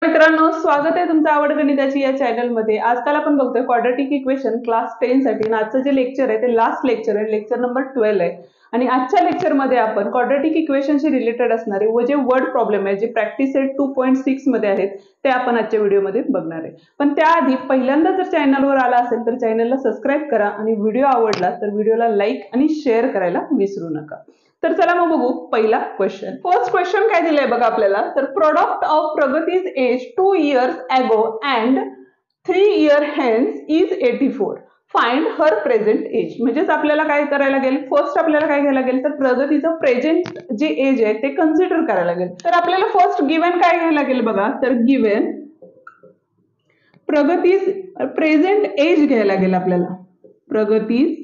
मित्रांनो, स्वागत आहे तुमचं आवड गणिताची या चॅनलमध्ये. आजकाल आपण बघतोय क्वाड्रॅटिक इक्वेशन क्लास 10 साठी. आजचं जे लेक्चर आहे ते लास्ट लेक्चर आहे, लेक्चर नंबर 12 आहे. आणि आजच्या लेक्चरमध्ये आपण क्वाड्रॅटिक इक्वेशनशी रिलेटेड असणारे व जे वर्ड प्रॉब्लेम आहे, जे प्रॅक्टिस सेट 2.6 मध्ये आहेत, ते आपण आजच्या व्हिडिओमध्ये बघणार आहे. पण त्याआधी पहिल्यांदा जर चॅनलवर आला असेल तर चॅनलला सबस्क्राईब करा आणि व्हिडिओ आवडला तर व्हिडिओला लाईक आणि शेअर करायला विसरू नका. तर चला मग बघू पहिला क्वेश्चन. फर्स्ट क्वेश्चन काय दिलंय बघा आपल्याला. तर product of Pragati's age 2 years ago and 3 years hence is 84. Find her present age. म्हणजेच आपल्याला काय करायला लागेल, फर्स्ट आपल्याला काय घ्यायला लागेल तर प्रगतीचं प्रेझेंट जे एज आहे ते कन्सिडर करायला लागेल. तर आपल्याला फर्स्ट गिवन काय घ्यायला लागेल बघा. तर गिवन प्रगतीज प्रेझेंट एज घ्यायला लागेल आपल्याला. प्रगतीज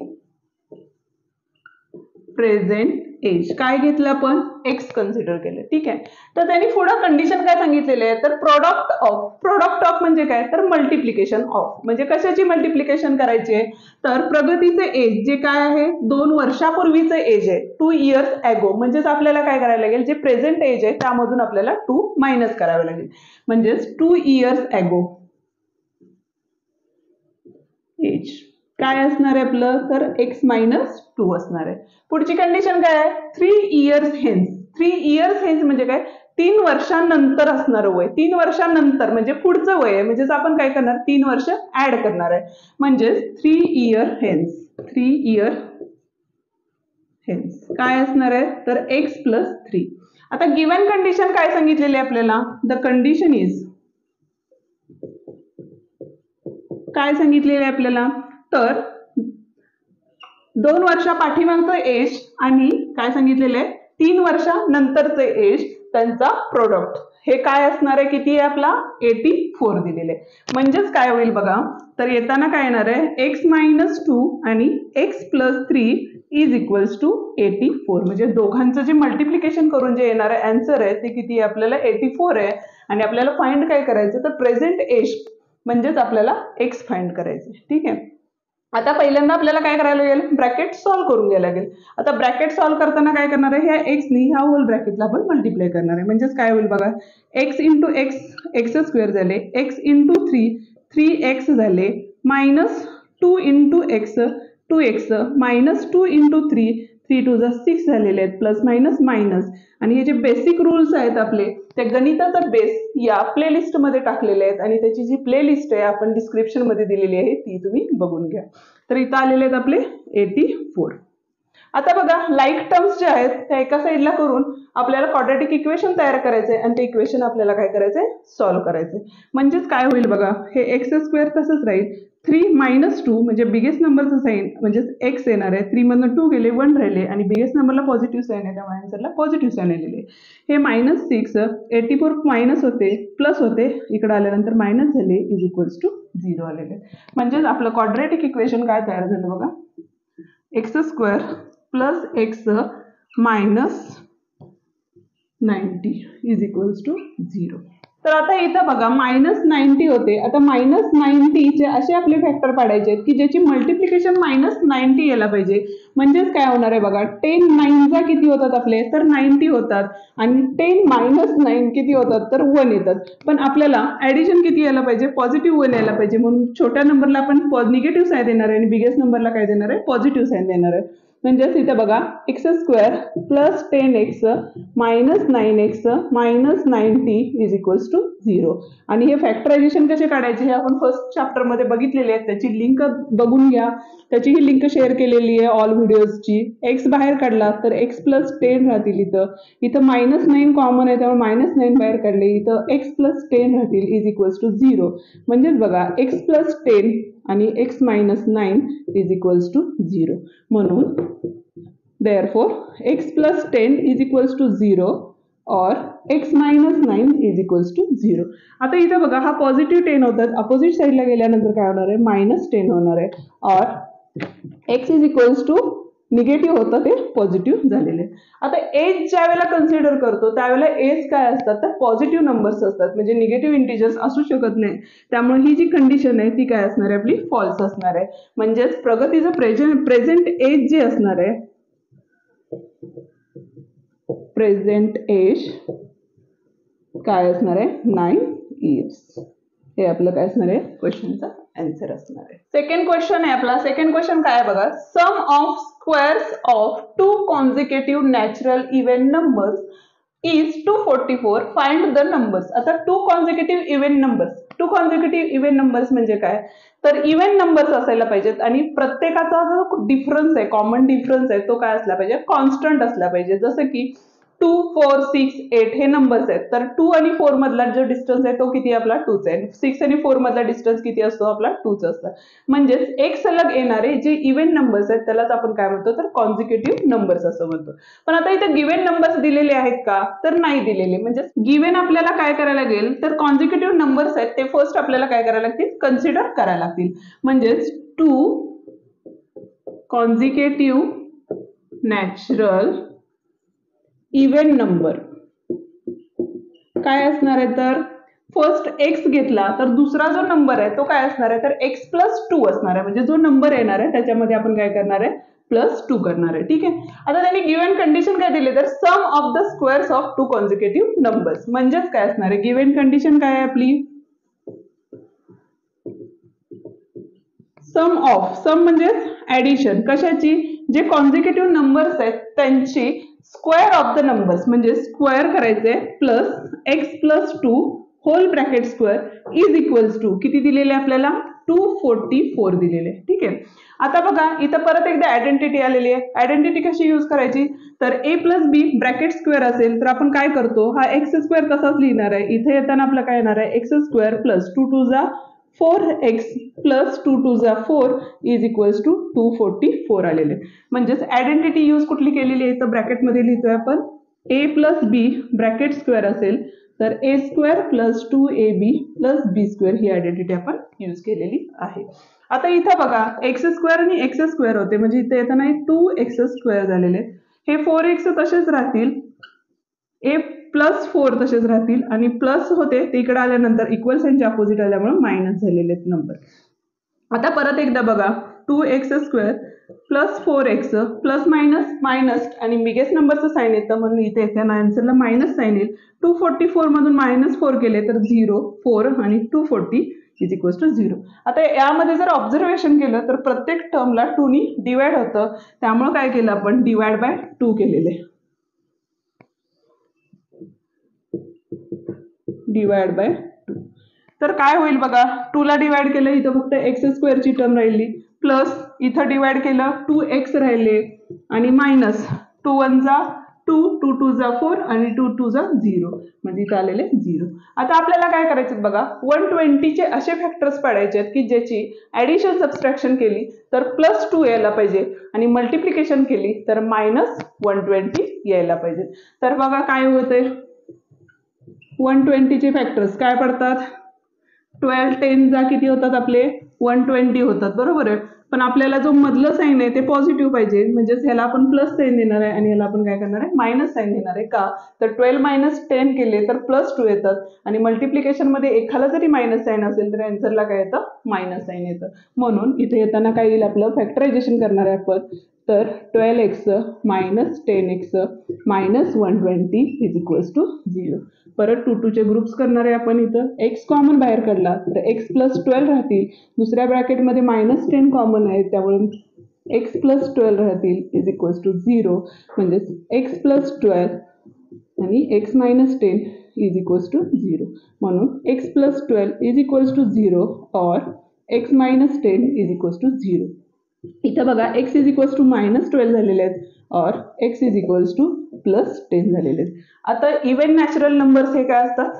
प्रेझेंट एज काय घेतलं आपण, एक्स कन्सिडर केलं. ठीक आहे. तर त्यांनी पुढे कंडिशन काय सांगितलेली आहे तर प्रोडक्ट ऑफ म्हणजे काय तर मल्टिप्लिकेशन ऑफ. म्हणजे कशाची मल्टिप्लिकेशन करायची आहे तर प्रगतीचे एज जे काय आहे 2 वर्षापूर्वीचं एज आहे 2 years ago. म्हणजेच आपल्याला काय करायला लागेल, जे प्रेझेंट एज आहे त्यामधून आपल्याला 2 मायनस करावे लागेल. म्हणजेच 2 years ago एज काय असणार आहे आपलं तर x मायनस 2 असणार आहे. पुढची कंडिशन काय आहे 3 years hence. 3 years hence म्हणजे काय 3 वर्षांनंतर असणार वय. 3 वर्षांनंतर म्हणजे पुढचं वय आहे. म्हणजेच आपण काय करणार 3 वर्ष ऍड करणार आहे. म्हणजेच 3 year hence. 3 year hence काय असणार आहे तर x प्लस 3. आता गिवन कंडिशन काय सांगितलेली आहे आपल्याला. द कंडिशन इज काय सांगितलेलं आहे आपल्याला तर 2 वर्षा पाठीमागचं एज आणि काय सांगितलेलं आहे 3 वर्षानंतरचे एज त्यांचा प्रोडक्ट हे काय असणार आहे, किती आहे आपला 84 दिलेले. म्हणजेच काय होईल बघा तर येताना काय येणार आहे x मायनस 2 आणि x plus 3 is equals to 84. म्हणजे दोघांचं जे मल्टिप्लिकेशन करून जे येणार आहे आन्सर आहे ते किती आहे आपल्याला 84 आहे. आणि आपल्याला फाइंड काय करायचं तर प्रेझेंट एज म्हणजेच आपल्याला x फाइंड करायचं. ठीक आहे. आता पहिल्यांदा आपल्याला काय करायला लागेल ब्रॅकेट सॉल्व्ह करून घ्यायला लागेल. आता ब्रॅकेट सॉल्व्ह करताना काय करणार आहे ह्या x नी ह्या होल ब्रॅकेटला आपण मल्टिप्लाय करणार आहे. म्हणजेच काय होईल बघा x into x x square झाले, x इंटू 3 झाले, minus 2 into x 2x minus 2 into 3 2 6 झालेले आहेत, प्लस मायनस मायनस. आणि हे जे बेसिक रूल्स आहेत आपले त्या गणिताचा बेस या प्लेलिस्ट मध्ये टाकलेले आहेत आणि त्याची जी प्लेलिस्ट आहे आपण डिस्क्रिप्शन मध्ये दिलेली आहे ती तुम्ही बघून घ्या. तर इथं आलेले आहेत आपले 84. आता बघा लाईक टर्म्स जे आहेत त्या एका साईडला करून आपल्याला क्वाड्रॅटिक इक्वेशन तयार करायचंय आणि ते इक्वेशन आपल्याला काय करायचंय सॉल्व्ह करायचंय. म्हणजेच काय होईल बघा हे एक्स स्क्वेअर तसंच राहील. 3 मायनस 2 म्हणजे बिगेस्ट नंबरचं साईन म्हणजेच एक्स येणार आहे. 3 मधून 2 गेले 1 राहिले आणि बिगेस्ट नंबरला पॉझिटिव्ह साईन आहे त्यामुळे आन्सरला पॉझिटिव्ह साईन आलेले. हे मायनस 6 84 मायनस होते प्लस होते इकडे आल्यानंतर मायनस झाले इज इक्वल्स टू 0 आलेले. म्हणजेच आपलं क्वाड्रॅटिक इक्वेशन काय तयार झालं बघा x square plus x minus 90 is equals to 0. तर आता इथं बघा मायनस 90 होते. आता मायनस 90चे असे आपले फॅक्टर पाडायचे की ज्याची मल्टिप्लिकेशन मायनस 90 यायला पाहिजे. म्हणजेच काय होणार आहे बघा 10 9 किती होतात आपले तर 90 होतात आणि 10 मायनस 9 किती होतात तर 1 येतात. पण आपल्याला ऍडिशन किती यायला पाहिजे पॉझिटिव्ह 1 यायला पाहिजे. म्हणून छोट्या नंबरला आपण निगेटिव्ह साईन देणार आहे आणि बिगेस्ट नंबरला काय देणार आहे पॉझिटिव्ह साईन देणार आहे. म्हणजेच इथे बघा x square plus 10x minus 9x minus 90 is equals to 0. आणि हे फॅक्टरायझेशन कसे काढायचे हे आपण फर्स्ट चॅप्टर मध्ये बघितलेले आहेत. त्याची लिंक बघून घ्या. त्याची ही लिंक शेअर केलेली आहे ऑल व्हिडिओजची. एक्स बाहेर काढला तर एक्स प्लस 10 राहतील. इथं मायनस 9 कॉमन आहे त्यामुळे मायनस 9 बाहेर काढले. इथं एक्स प्लस 10 राहतील इज इक्वल्स टू 0. म्हणजेच बघा एक्स प्लस 10 आणि x minus 9 is equals to 0. म्हणून therefore x plus 10 is equals to 0 or x minus 9 is equals to 0. आता इथं बघा हा पॉझिटिव्ह 10 होतात अपोजिट साईडला गेल्यानंतर काय होणार आहे मायनस 10 होणार आहे और x is equals to negative होतं ते पॉझिटिव्ह झालेले. आता एज ज्या वेळेला कन्सिडर करतो त्यावेळेला एज काय असतात तर पॉझिटिव्ह नंबर्स असतात म्हणजे निगेटिव्ह इंटिजर्स असू शकत नाही. त्यामुळे ही जी कंडिशन आहे ती काय असणार आहे आपली फॉल्स असणार आहे. म्हणजेच प्रगतीचं प्रेझेंट एज जे असणार आहे प्रेझेंट एज काय असणार आहे 9 इयर्स. हे आपलं काय असणार आहे क्वेश्चनचा आन्सर असणार आहे. सेकंड क्वेश्चन आहे आपला. सेकंड क्वेश्चन काय बघा, sum of squares of 2 consecutive natural even numbers is 244. Find the numbers. आता 2 consecutive even numbers, 2 consecutive even numbers म्हणजे काय, तर इव्हन नंबर्स असायला पाहिजेत आणि प्रत्येकाचा जो डिफरन्स आहे, कॉमन डिफरन्स आहे, तो काय असला पाहिजे, कॉन्स्टंट असला पाहिजे. जसं की 2, 4, 6, 8 हे नंबर्स आहेत, तर 2 आणि 4 मधला जो डिस्टन्स आहे तो किती आपला 2च आहे. 6 आणि 4 मधला डिस्टन्स किती असतो आपला 2च असतो. म्हणजेच एक सलग येणारे जे इव्हन नंबर्स आहेत त्यालाच आपण काय म्हणतो, तर कॉन्झिक्युटिव्ह नंबर्स असं म्हणतो. पण आता इथे गिव्हन नंबर्स दिलेले आहेत का, तर नाही दिलेले. म्हणजे गिव्हन आपल्याला काय करायला लागेल, तर कॉन्झिक्युटिव्ह नंबर्स आहेत ते फर्स्ट आपल्याला काय करायला लागतील, कन्सिडर करायला लागतील. म्हणजेच 2 कॉन्झिक्युटिव्ह नॅचरल इव्हन नंबर काय असणार आहे, तर फर्स्ट एक्स घेतला तर दुसरा जो नंबर आहे तो काय असणार आहे, तर एक्स प्लस 2 असणार आहे. म्हणजे जो नंबर येणार आहे त्याच्यामध्ये आपण काय करणार आहे, प्लस 2 करणार आहे. ठीक आहे. आता त्यांनी गिव्हन कंडिशन काय दिली, तर sum of the squares of 2 consecutive numbers. म्हणजेच काय असणार आहे, गिव्हन कंडिशन काय आहे आपली, सम ऑफ, सम म्हणजे ऍडिशन कशाची, जे कॉन्झिक्युटिव्ह नंबर्स आहेत त्यांची स्क्वेअर ऑफ द नंबर्स, म्हणजे स्क्वेअर करायचे plus x plus 2 whole bracket square is equals to किती दिलेले आपल्याला, 244 दिलेले. ठीक आहे. आता बघा इथं परत एकदा आयडेंटिटी आलेली आहे. आयडेंटिटी कशी यूज करायची, तर ए प्लस बी ब्रॅकेट स्क्वेअर असेल तर आपण काय करतो, हा एक्स स्क्वेअर तसाच लिहिणार आहे. इथे येताना आपलं काय येणार आहे, एक्स स्क्वेअर प्लस 2 2 जा 4x प्लस 2 2 जा 4 इज इक्वल्स टू 244 आलेले. म्हणजेच आयडेंटिटी यूज कुठली केलेली आहे, तर ब्रॅकेटमध्ये लिहितोय आपण ए प्लस बी ब्रॅकेट स्क्वेअर असेल तर ए स्क्वेअर प्लस 2ab प्लस बी स्क्वेअर ही आयडेंटिटी आपण यूज केलेली आहे. आता इथं बघा एक्स स्क्वेअर आणि एक्स स्क्वेअर होते, म्हणजे इथे येताना 2x स्क्वेअर झालेले. हे 4x तसेच राहतील, ए प्लस 4 तसेच राहतील आणि प्लस होते ते इकडे आल्यानंतर इक्वल साइनचे अपोजिट आल्यामुळे मायनस झालेले आहेत नंबर. आता परत एकदा बघा 2x square plus 4x plus minus minus आणि बिगेस्ट नंबरचं साइन येतं म्हणून इथे येते आन्सरला मायनस साइन येईल. 244 मधून मायनस 4 केले तर 0 4 आणि 240 इज इक्वल टू 0. आता यामध्ये जर ऑब्झर्वेशन केलं तर प्रत्येक टर्मला 2 नी डिवाइड होतं, त्यामुळे काय केलं आपण, डिवाइड बाय 2 केलेले. डिवाइड बाय 2 तर काय होईल बघा, 2 ला डिवाइड केलं इथं फक्त एक्स स्क्वेअरची टर्म राहिली, प्लस इथं डिवाइड केलं 2x राहिले आणि मायनस 2 1 जा 2 2 2 जा 4 आणि 2 2 जा 0 म्हणजे इथं आलेले 0. आता आपल्याला काय करायचं बघा, 120 चे असे फॅक्टर्स पाडायचे आहेत की ज्याची ऍडिशन सबट्रॅक्शन केली तर प्लस 2 यायला पाहिजे आणि मल्टिप्लिकेशन केली तर मायनस 120 यायला पाहिजे. तर बघा काय होतंय, 120 चे फॅक्टर्स काय पडतात, 12 10 जा किती होतात आपले 120 होतात, बरोबर आहे. पण आपल्याला जो मधलं साइन आहे ते पॉझिटिव्ह पाहिजे, म्हणजेच ह्याला आपण प्लस साइन देणार आहे आणि ह्याला आपण काय करणार आहे, मायनस साइन देणार आहे. का तर 12 मायनस 10 केले तर प्लस 2 येतात आणि मल्टिप्लिकेशन मध्ये एखादा जरी मायनस साइन असेल तर आन्सरला काय येतं, मायनस साइन येतं. म्हणून इथे येताना काय येईल आपलं, फॅक्टरायझेशन करणार आहे आपण, तर 12x minus 10x minus 120 is equals to 0. परत 2 2 चे ग्रुप्स करणार आहे आपण. इथं x कॉमन बाहेर काढला तर x प्लस 12 राहतील, दुसऱ्या ब्रॅकेटमध्ये मायनस 10 कॉमन आहे त्यामुळे x प्लस 12 राहतील इज इक्वल्स टू 0. म्हणजेच x प्लस 12 आणि x minus 10 is equals to 0. म्हणून x plus 12 is equals to 0 और x minus 10 is equals to 0. इथं बघा x is equals to minus 12 झालेले आहेत और x is equals to plus 10 झालेले आहेत. आता इव्हन नॅचरल नंबर्स हे काय असतात,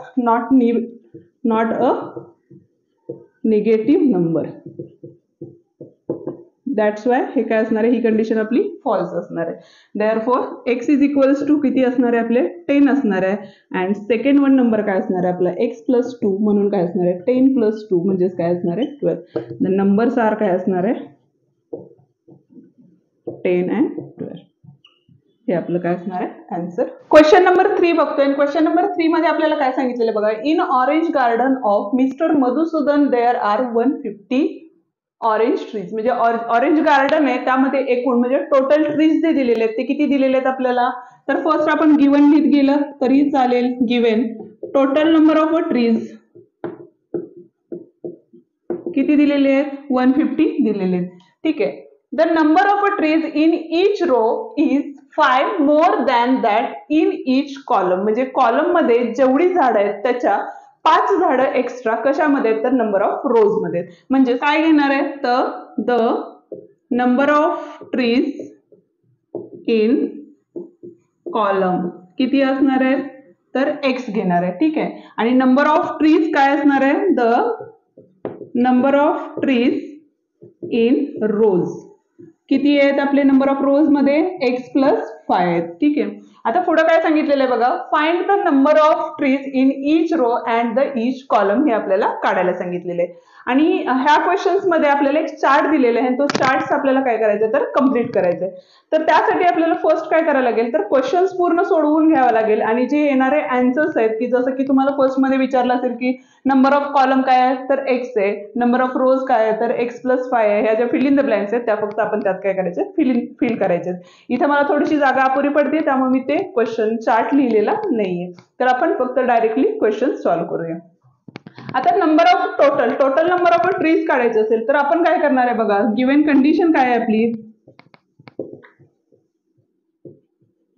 not a negative number. That's why हे काय असणार आहे, ही कंडिशन आपली फॉल्स असणार आहे. Therefore x is equals to किती असणार आहे आपले 10 असणार आहे. अँड सेकंड वन नंबर काय असणार आहे आपला x प्लस 2 म्हणून काय असणार आहे 10 प्लस 2 म्हणजेच काय असणार आहे 12. द नंबर्स आर काय असणार आहे 10 and 12. हे आपलं काय असणार आहे आन्सर. क्वेश्चन नंबर 3 बघतोय. क्वेश्चन नंबर 3 मध्ये आपल्याला काय सांगितलेलं बघा, in orange garden of mister Madhusudan there are 150 orange trees. म्हणजे ऑरेंज गार्डन आहे त्यामध्ये एकूण म्हणजे टोटल ट्रीज जे दिलेले आहेत ते किती दिलेले आहेत आपल्याला, तर फर्स्ट आपण गिवन लिहित गेलं तरी चालेल, given total number of trees किती दिलेले आहेत 150 दिलेले आहेत. ठीक आहे. The number of trees in each row is 5 more than that in each column. म्हणजे कॉलम मध्ये जेवढी झाडं आहेत त्याच्या 5 झाडं एक्स्ट्रा कशामध्ये तर नंबर ऑफ रोज मध्ये. म्हणजे काय घेणार आहे तर the number of trees in column किती असणार आहे तर एक्स घेणार आहे. ठीक आहे. आणि नंबर ऑफ ट्रीज काय असणार आहे the number of trees in rows किती आहेत आपले नंबर ऑफ रोज मध्ये एक्स प्लस 5 आहेत. ठीक आहे. आता पुढे काय सांगितलेलं आहे बघा, find the number of trees in each row and the each column हे आपल्याला काढायला सांगितलेले आहे. आणि ह्या क्वेश्चन्स मध्ये आपल्याला एक चार्ट दिलेला आहे, तो चार्ट आपल्याला काय करायचं तर कम्प्लीट करायचं आहे. तर त्यासाठी आपल्याला फर्स्ट काय करायला लागेल तर क्वेश्चन्स पूर्ण सोडवून घ्यावं लागेल आणि जे येणारे आन्सर्स आहेत की जसं की तुम्हाला फर्स्ट मध्ये विचारलं असेल की नंबर ऑफ कॉलम काय आहे तर एक्स आहे, नंबर ऑफ रोज काय आहे तर एक्स प्लस 5 आहे. ह्या ज्या फिल इन द ब्लँक्स आहेत त्या फक्त आपण त्यात काय करायचं फिल करायचे. इथे मला थोडीशी जागा अपुरी पडते त्यामुळे मी ते क्वेश्चन चार्ट लिहिलेला नाहीये. तर आपण फक्त डायरेक्टली क्वेश्चन सॉल्व्ह करूया. आता number of total number of trees काढायचे असेल तर आपण काय करणार आहे बघा, गिव्हन कंडिशन काय आहे आपली,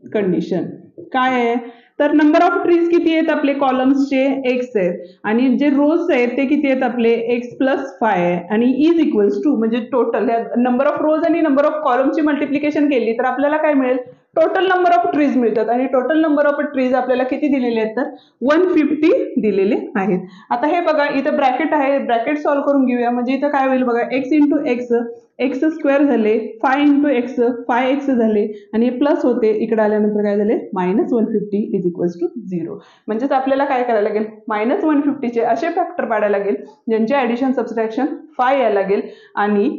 कंडिशन काय आहे तर नंबर ऑफ ट्रीज किती आहेत आपले कॉलम्सचे एक्स आहेत आणि जे रोज आहेत ते किती आहेत आपले एक्स प्लस 5 आहे आणि इज इक्वल्स टू म्हणजे टोटल नंबर ऑफ रोज आणि नंबर ऑफ कॉलमची मल्टिप्लिकेशन केली तर आपल्याला काय मिळेल टोटल नंबर ऑफ ट्रीज मिळतात आणि टोटल नंबर ऑफ ट्रीज आपल्याला किती दिलेले आहेत तर 150 दिलेले आहेत. आता हे बघा इथं ब्रॅकेट आहे, ब्रॅकेट सॉल्व्ह करून घेऊया. म्हणजे इथं काय होईल बघा x into x, x square झाले, 5 इंटू एक्स 5x झाले आणि प्लस होते इकडे आल्यानंतर काय झाले -150 इज इक्वल्स टू 0. म्हणजेच आपल्याला काय करायला लागेल -150 चे असे फॅक्टर पाडायला लागेल ज्यांचे ऍडिशन सबट्रॅक्शन 5 यायला लागेल आणि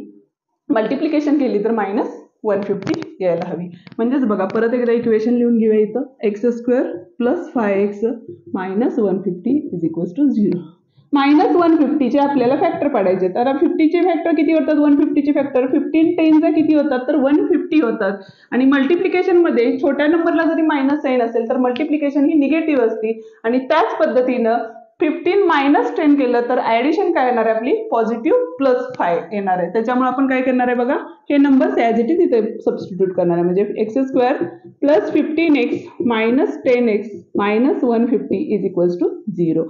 मल्टिप्लिकेशन केली तर -150 यायला हवी. म्हणजेच बघा परत एकदा इक्वेशन लिहून घेऊया इथं x square plus 5x -150 is equals to 0. -150 चे आपल्याला फॅक्टर पाडायचे. तर 50 चे फॅक्टर किती होतात 150 चे फॅक्टर 15 10 किती होतात तर 150 होतात आणि मल्टिप्लिकेशन मध्ये छोट्या नंबरला जरी मायनस साइन असेल तर मल्टिप्लिकेशन ही निगेटिव्ह असते आणि त्याच पद्धतीनं 15 - 10 केलं तर ऍडिशन काय येणार आहे आपली पॉझिटिव्ह +5 येणार आहे. त्याच्यामुळे आपण काय करणार आहे बघा हे नंबर ॲज इट इज इथे सबस्टिट्यूट करणार आहे. म्हणजे x square plus 15x minus 10x minus 150 is equals to 0.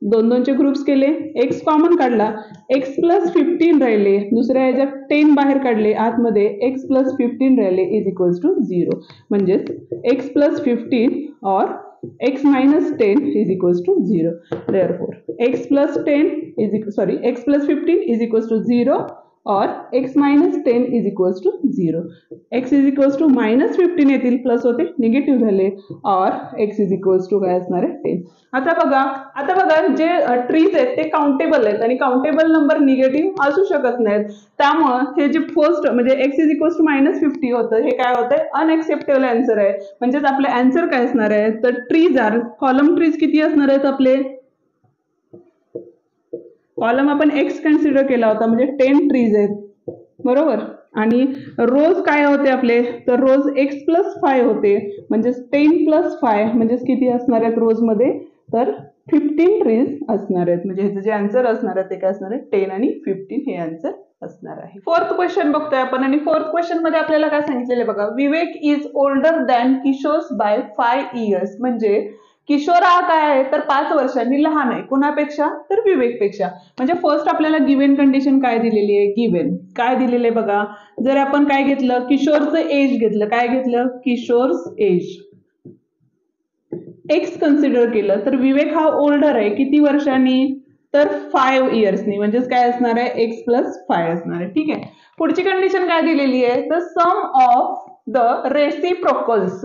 दोन दोनचे ग्रुप्स केले, एक्स कॉमन काढला, एक्स प्लस 15 राहिले, दुसऱ्या ह्याच्यात 10 बाहेर काढले, आतमध्ये एक्स प्लस 15 राहिले इज इक्वल्स टू 0. म्हणजेच एक्स प्लस 15 और x minus 10 is equals to 0. Therefore, x plus 15 is equals to 0 or x minus 10 is equals to 0. x is equals to -15 येतील प्लस होते निगेटिव्ह झाले और x is equals to काय असणार आहे 10. आता बघा जे ट्रीज आहेत ते काउंटेबल आहेत आणि काउंटेबल नंबर निगेटिव्ह असू शकत नाहीत. त्यामुळे हे जे फर्स्ट म्हणजे x is equals to -50 होतं हे काय होतंय अनएक्सेप्टेबल आन्सर आहे. म्हणजेच आपले आन्सर काय असणार आहे तर ट्रीज आर कॉलम ट्रीज किती असणार आहेत आपले कॉलम आपण x कन्सिडर केला होता म्हणजे 10 ट्रीज आहेत बरोबर आणि रोज काय होते आपले तर रोज x प्लस 5 होते म्हणजे 10 प्लस 5 म्हणजे किती असणार आहेत रोज मध्ये तर 15 ट्रीज असणार आहेत. म्हणजे ह्याचे जे आन्सर असणार आहे ते काय असणार आहे 10 आणि 15 हे आन्सर असणार आहे. फोर्थ क्वेश्चन बघतोय आपण आणि फोर्थ क्वेश्चन मध्ये आपल्याला काय सांगितलेलं बघा Vivek is older than Kishor by 5 years. म्हणजे किशोर हा काय आहे तर 5 वर्षांनी लहान आहे कुणापेक्षा तर विवेकपेक्षा. म्हणजे फर्स्ट आपल्याला गिव्हन कंडिशन काय दिलेली आहे गिव्हन काय दिलेले बघा जर आपण काय घेतलं किशोरचं एज घेतलं काय घेतलं किशोर्स एज एक्स कन्सिडर केलं तर विवेक हा ओल्डर आहे किती वर्षांनी तर 5 इयर्सनी. म्हणजेच काय असणार आहे एक्स प्लस 5 असणार आहे. ठीक आहे. पुढची कंडिशन काय दिलेली आहे तर sum of the reciprocals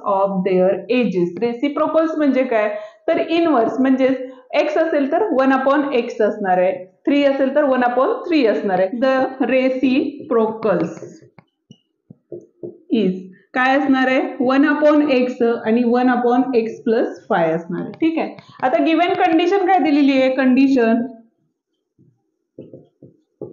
of their ages. Reciprocals म्हणजे काय तर इनवर्स म्हणजेच एक्स असेल तर 1/x असणार आहे 3 असेल तर 1/3 असणार आहे. द रेसिप्रोकल्स इज काय असणार आहे 1/x आणि 1/x प्लस 5 असणार आहे. ठीक आहे. आता गिव्हन कंडिशन काय दिलेली आहे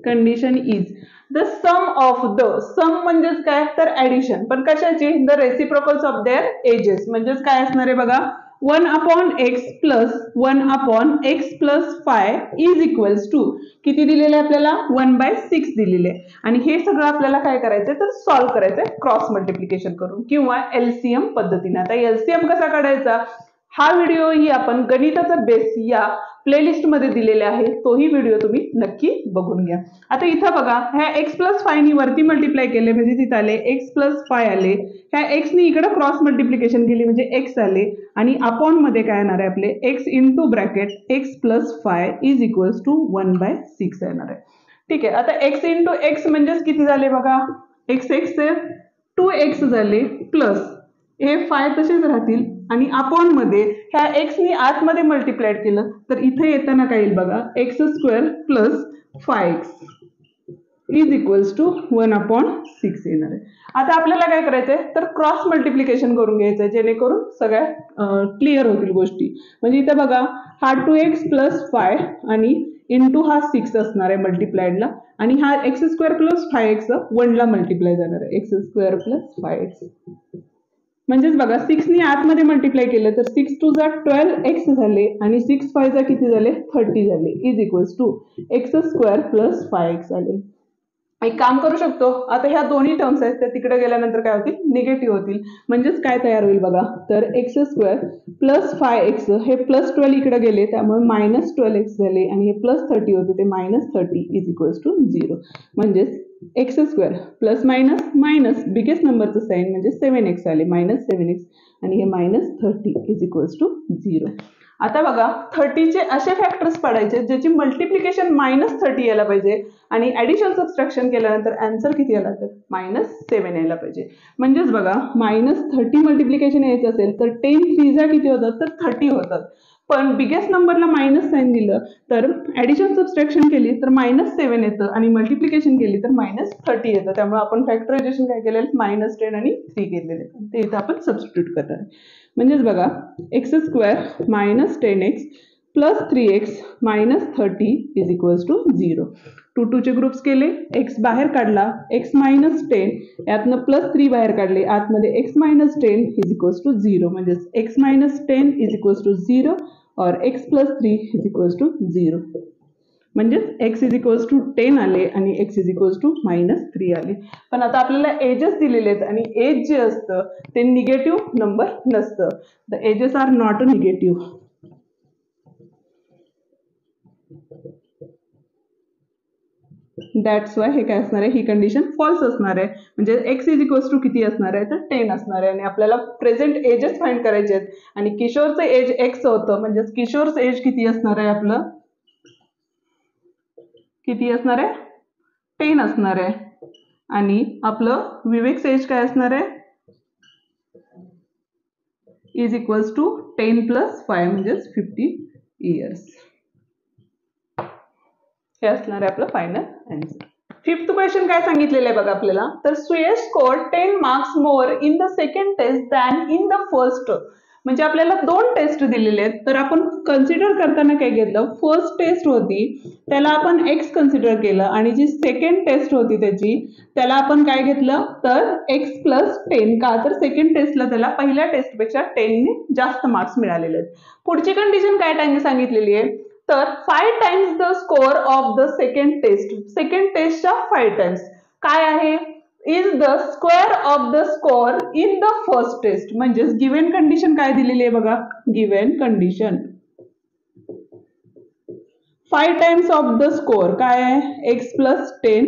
condition is the sum of the sum म्हणजेच काय तर ऍडिशन पण कशाची the reciprocals of their ages. म्हणजेच काय असणार आहे बघा 1 upon x plus 1 upon x plus five is equals to किती दिलेले आपल्याला 1/6 दिलेले आणि हे सगळं आपल्याला काय करायचंय तर सॉल्व्ह करायचंय क्रॉस मल्टिप्लिकेशन करून किंवा एलसीएम पद्धतीने. आता एलसीएम कसा काढायचा हा व्हिडिओ ही आपण गणिताचा बेस या प्लेलिस्ट मध्ये दिलेला आहे, तोही व्हिडिओ तुम्ही नक्की बघून घ्या. आता इथं बघा ह्या एक्स प्लस फाय नी वरती मल्टिप्लाय केले म्हणजे तिथे आले एक्स प्लस फाय आले, ह्या एक्स नी इकडे क्रॉस मल्टिप्लिकेशन केली म्हणजे एक्स आले आणि अपॉन मध्ये काय येणार आहे आपले x into bracket x plus five is equals to 1/6 येणार आहे. ठीक आहे, आता एक्स इंटू एक्स म्हणजेच किती झाले बघा एक्स एक्स 2x झाले प्लस हे फाय तसेच राहतील आणि अपॉन मध्ये ह्या एक्स नी आतमध्ये मल्टिप्लाय केलं तर इथे येताना काय येईल बघा x square plus 5x is equals to 1/6 येणार आहे. आता आपल्याला काय करायचंय तर क्रॉस मल्टिप्लिकेशन करून घ्यायचंय जेणेकरून सगळ्या क्लिअर होतील गोष्टी. म्हणजे इथे बघा हा 2x प्लस 5 आणि इंटू हा 6 असणार आहे मल्टिप्लाइडला आणि हा एक्स स्क्वेअर प्लस 5x 1 ला मल्टिप्लाय जाणार आहे एक्स स्क्वेअर प्लस 5x. म्हणजेच बघा 6 नी आतमध्ये मल्टिप्लाय केलं तर 6 2 जा 12x झाले आणि 6 5 जा किती झाले 30 झाले is equals to x square plus 5x आले. एक काम करू शकतो आता ह्या दोन्ही टर्म्स आहेत त्या तिकडे गेल्यानंतर काय होतील निगेटिव्ह होतील म्हणजेच काय तयार होईल बघा तर एक्स स्क्वेअर प्लस 5x हे प्लस 12 इकडे गेले त्यामुळे मायनस 12x झाले आणि हे प्लस 30 होते ते मायनस 30 इज इक्वल्स टू 0. म्हणजेच x square plus minus minus biggest नंबरचं साईन म्हणजे 7x आले मायनस 7x आणि हे मायनस 30 इज इक्वल्स टू 0. आता बघा 30 चे असे फॅक्टर्स पडायचे ज्याची मल्टिप्लिकेशन -30 यायला पाहिजे आणि ऍडिशन सबट्रॅक्शन केल्यानंतर आन्सर किती आला तर -7 यायला पाहिजे. म्हणजेच बघा -30 मल्टिप्लिकेशन यायचं असेल तर 10 3 जा किती होतात तर 30 होतात. पण बिगेस्ट नंबरला मायनस साइन दिलं तर ऍडिशन सबट्रॅक्शन केली तर -7 येतं आणि मल्टिप्लिकेशन केली तर -30 येतं. त्यामुळे आपण फॅक्टरायझेशन काय केलेलं -10 आणि 3 केलेले ते इथं आपण सबस्टिट्यूट करणार आहे. म्हणजेच बघा x square -10x plus 3x -30 is equals to 0. 2 2 चे ग्रुप्स केले x बाहेर काढला x -10 यातनं +3 बाहेर काढले आतमध्ये x -10 इज इक्वल्स टू 0. म्हणजेच x -10 इज इक्वल्स टू 0 और x plus 3 is equals to 0. म्हणजेच x इज इक्वल्स टू 10 आले आणि x इज इक्वल्स टू -3 आले. पण आता आपल्याला एजेस दिलेले आहेत आणि एज जे असतं ते निगेटिव्ह नंबर नसतं. The ages are not a negative. That's why हे काय असणार आहे ही कंडिशन फॉल्स असणार आहे. म्हणजे x इज इक्वल्स टू किती असणार आहे तर 10 असणार आहे आणि आपल्याला प्रेझेंट एजेस फाइंड करायचे आहेत आणि किशोरचं एज x होतं म्हणजेच किशोरचं एज किती असणार आहे आपलं किती असणार आहे 10 असणार आहे आणि आपलं विवेक एज काय असणार आहे इज इक्वल्स टू 10 + 5 म्हणजेच 50 इयर्स. हे असणार आहे आपलं फायनल आन्सर. 5th क्वेश्चन काय सांगितलेलं आहे बघा आपल्याला तर Suyash scored 10 marks more in the second test than in the first. म्हणजे आपल्याला 2 टेस्ट दिलेले आहेत तर आपण कन्सिडर करताना काय घेतलं फर्स्ट टेस्ट होती त्याला आपण x कन्सिडर केलं आणि जी सेकंड टेस्ट होती त्याची त्याला आपण काय घेतलं तर x + 10 का तर सेकंड टेस्टला त्याला पहिल्या टेस्टपेक्षा 10 ने जास्त मार्क्स मिळालेले आहेत. पुढची कंडिशन काय सांगितलेली आहे तर 5 times the score of the second test. Second टेस्टच्या 5 टाइम्स काय आहे is the square of the score in the first test. म्हणजेच गिव्हन कंडिशन काय दिलेली आहे बघा given condition 5 times of the score काय आहे x + 10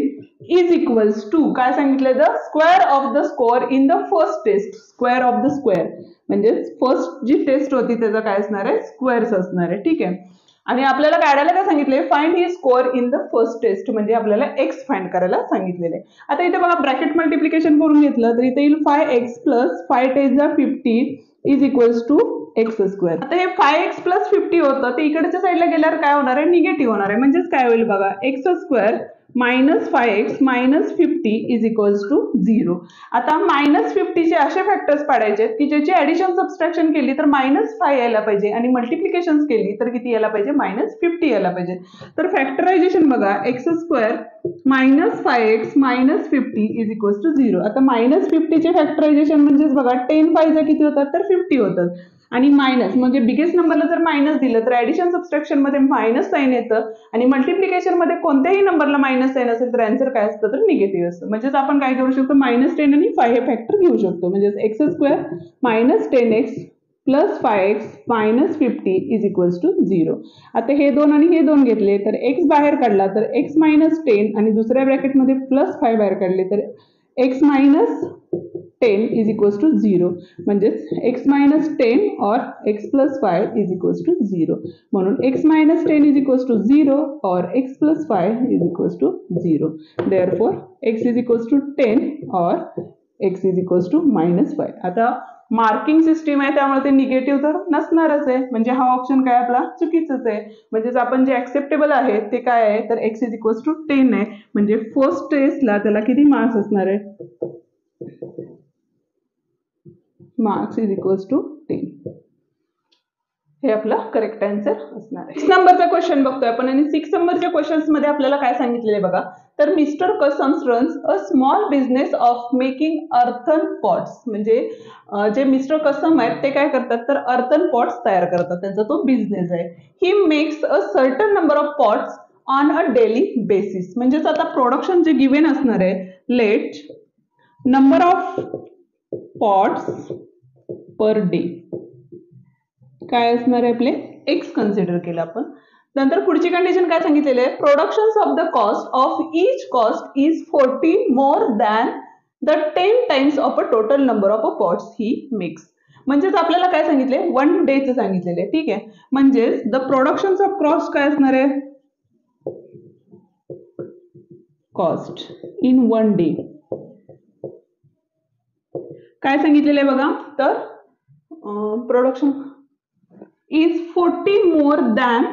इज इक्वल्स टू काय सांगितलं the square of the score in the first test. Square of the square म्हणजे फर्स्ट जी टेस्ट होती त्याचा काय असणार आहे स्क्वेअर्स असणार आहे. ठीक आहे आणि आपल्याला काढायला काय सांगितले find the score in the first test म्हणजे आपल्याला x फाइंड करायला सांगितलेले आहे. आता इथे बघा ब्रॅकेट मल्टिप्लिकेशन करून घेतलं तर इथे येईल 5x + 5 * 50 is equals to x square. आता हे 5x + 50 होतं ते इकडच्या साईडला गेल्यावर काय होणार आहे निगेटिव्ह होणार आहे. म्हणजेच काय होईल बघा x square -5x - 50 is equals to 0. आता -50 चे असे फॅक्टर्स पाडायचे की ज्याची ऍडिशन सबट्रॅक्शन केली तर -5 यायला पाहिजे आणि मल्टिप्लिकेशन केली तर किती यायला पाहिजे -50 यायला पाहिजे. तर फॅक्टरायझेशन बघा x square -5x - 50 is equals to 0. आता -50 चे फॅक्टरायझेशन म्हणजेच बघा 10 5 किती होतात तर 50 होतात आणि मायनस म्हणजे बिगेस्ट नंबरला जर मायनस दिलं तर ऍडिशन सबट्रॅक्शन मध्ये मायनस साईन येतं आणि मल्टिप्लिकेशन मध्ये कोणत्याही नंबरला मायनस साईन असेल तर आन्सर काय असतं तर निगेटिव्ह असतं. म्हणजेच आपण काय करू शकतो -10 आणि 5 हे फॅक्टर घेऊ शकतो. म्हणजेच x² -10x plus 5x minus 50 is equals to 0. आता हे 2 आणि हे 2 घेतले तर x बाहेर काढला तर x -10 आणि दुसऱ्या ब्रॅकेटमध्ये प्लस 5 बाहेर काढले तर x -10 इज इक्वल्स टू 0. म्हणजेच x -10 और x plus 5 is equals to 0. म्हणून x -10 इज इक्वल्स टू 0 और x plus 5 is equals to 0. Therefore x is equals to 10 और x इज इक्वल्स टू -5. आता मार्किंग सिस्टीम आहे त्यामुळे ते निगेटिव्ह तर नसणारच आहे. म्हणजे हा ऑप्शन काय आपला चुकीचाच आहे. म्हणजेच आपण जे ऍक्सेप्टेबल आहे ते काय आहे तर x इज इक्वल्स टू 10 आहे. म्हणजे फर्स्ट टेस्टला त्याला किती मार्क्स असणार आहे? Marks is equals to 10. हे आपला करेक्ट आन्सर असणार आहे. 6 नंबरचा क्वेश्चन बघतोय आपण आणि 6 नंबरच्या क्वेश्चन्स मध्ये आपल्याला काय सांगितलेलं आहे बघा. तर मिस्टर कसम्स runs a small business of making earthen pots. म्हणजे जे मिस्टर कसम आहेत ते काय करतात तर अर्थन पॉट्स तयार करतात. त्यांचा तो बिझनेस आहे. He makes a certain number of pots on a daily basis. म्हणजेच आता प्रोडक्शन जे गिव्हन असणार आहे let number of pots per day काय असणार आहे आपले x कन्सिडर केलं आपण. नंतर पुढची कंडिशन काय सांगितलेली आहे production of the cost of each cost is 40 more than the 10 times of a total number of a pots he makes. म्हणजेच आपल्याला काय सांगितले 1 डेचं सांगितलेले ठीक आहे. म्हणजेच द प्रोडक्शन ऑफ कॉस्ट काय असणार आहे कॉस्ट इन 1 डे काय सांगितलेलं आहे बघा तर production is 40 more than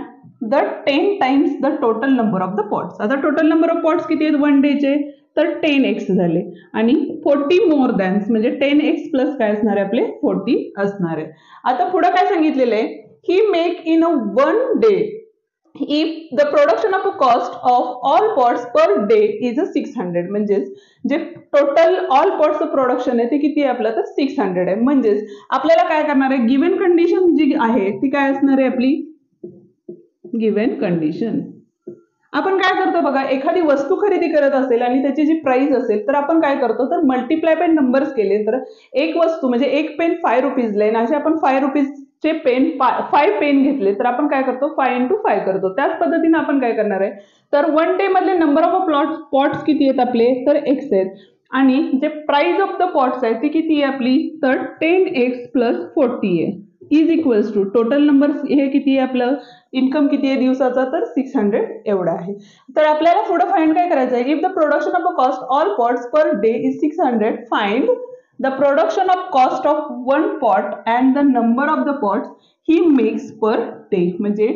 the 10 times the total number of the pots. आता टोटल नंबर ऑफ पॉट्स किती आहेत 1 डेचे तर 10x झाले आणि 40 मोर दॅन म्हणजे 10x प्लस काय असणार आहे आपले 40 असणार आहे. आता पुढे काय सांगितलेलं आहे ही make in a 1 day if the production of a cost of all pots per day is a 600. म्हणजेच जे टोटल ऑल पॉट्सचं प्रोडक्शन आहे ते किती आहे आपलं तर 600 आहे. म्हणजेच आपल्याला काय करणार आहे गिव्हन कंडिशन जी आहे ती काय असणार आहे आपली गिव्हन कंडिशन. आपण काय करतो बघा एखादी वस्तू खरेदी करत असेल आणि त्याची जी प्राइस असेल तर आपण काय करतो तर मल्टिप्लाय बाय नंबर्स केले तर एक वस्तू म्हणजे एक पेन 5 रुपीजला आहे असे आपण 5 रुपीजचे पेन 5 पेन घेतले तर आपण काय करतो 5 into 5 करतो. त्याच पद्धतीने आपण काय करणार आहे तर 1 डे मधले नंबर ऑफ पॉट्स किती आहेत आपले तर x आहेत आणि जे प्राइस ऑफ द पॉट्स आहे ती किती आहे आपली तर 10x प्लस 40 आहे is equals to total number हे किती आहे आपलं इन्कम किती आहे दिवसाचा तर 600 एवढा आहे. तर आपल्याला पुढे फाइंड काय करायचं आहे if the production of a cost all pots per day is 600 find the production of cost of 1 pot and the number of the pots he makes per day. म्हणजे